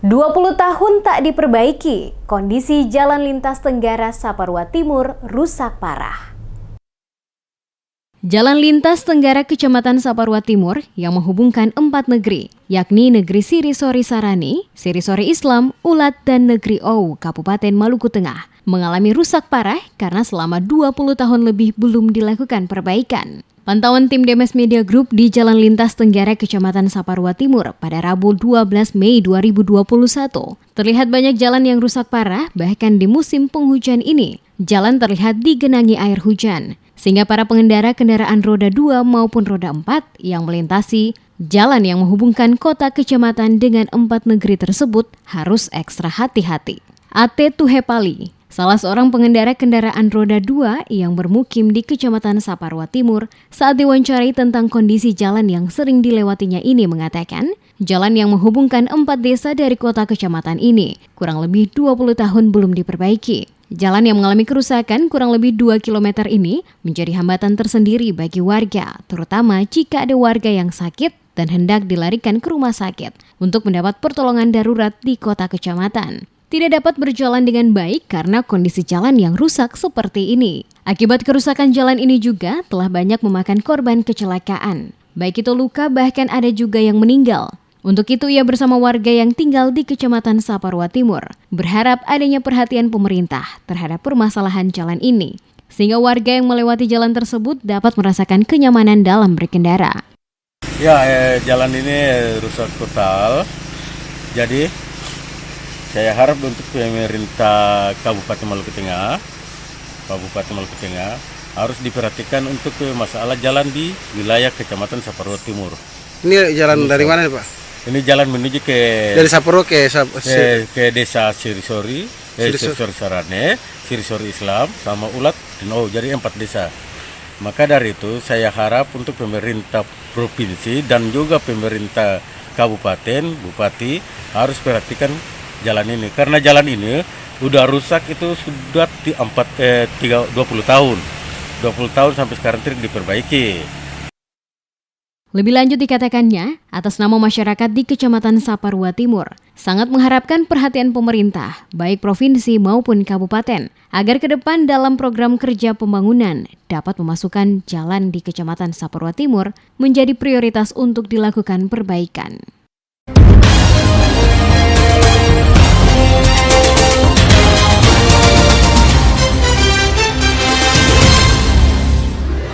20 tahun tak diperbaiki, kondisi jalan lintas Tenggara Saparua Timur rusak parah. Jalan lintas Tenggara Kecamatan Saparua Timur yang menghubungkan 4 negeri, yakni Negeri Sirisori Sarani, Sirisori Islam, Ulat, dan Negeri Owu, Kabupaten Maluku Tengah, mengalami rusak parah karena selama 20 tahun lebih belum dilakukan perbaikan. Pantauan tim Demes Media Group di Jalan Lintas Tenggara Kecamatan Saparua Timur pada Rabu 12 Mei 2021. Terlihat banyak jalan yang rusak parah, bahkan di musim penghujan ini. Jalan terlihat digenangi air hujan, sehingga para pengendara kendaraan roda 2 maupun roda 4 yang melintasi jalan yang menghubungkan kota kecamatan dengan 4 negeri tersebut harus ekstra hati-hati. Ate Tuhepali, salah seorang pengendara kendaraan roda 2 yang bermukim di Kecamatan Saparua Timur, saat diwawancari tentang kondisi jalan yang sering dilewatinya ini mengatakan, jalan yang menghubungkan 4 desa dari kota kecamatan ini kurang lebih 20 tahun belum diperbaiki. Jalan yang mengalami kerusakan kurang lebih 2 km ini menjadi hambatan tersendiri bagi warga, terutama jika ada warga yang sakit dan hendak dilarikan ke rumah sakit untuk mendapat pertolongan darurat di kota kecamatan. Tidak dapat berjalan dengan baik karena kondisi jalan yang rusak seperti ini. Akibat kerusakan jalan ini juga telah banyak memakan korban kecelakaan. Baik itu luka, bahkan ada juga yang meninggal. Untuk itu ia bersama warga yang tinggal di Kecamatan Saparua Timur berharap adanya perhatian pemerintah terhadap permasalahan jalan ini, sehingga warga yang melewati jalan tersebut dapat merasakan kenyamanan dalam berkendara. Ya, jalan ini rusak total. Jadi saya harap untuk pemerintah Kabupaten Maluku Tengah harus diperhatikan untuk masalah jalan di wilayah Kecamatan Saparua Timur. Ini jalan dari mana Pak? Ini jalan menuju dari Saparua ke desa Sirisori Sarane, Sirisori Islam, sama Ulat dan Owu, jadi 4 desa. Maka dari itu saya harap untuk pemerintah provinsi dan juga pemerintah kabupaten, bupati harus perhatikan jalan ini, karena jalan ini udah rusak itu sudah 20 tahun sampai sekarang tidak diperbaiki. Lebih lanjut dikatakannya, atas nama masyarakat di Kecamatan Saparua Timur, sangat mengharapkan perhatian pemerintah, baik provinsi maupun kabupaten, agar ke depan dalam program kerja pembangunan dapat memasukkan jalan di Kecamatan Saparua Timur menjadi prioritas untuk dilakukan perbaikan.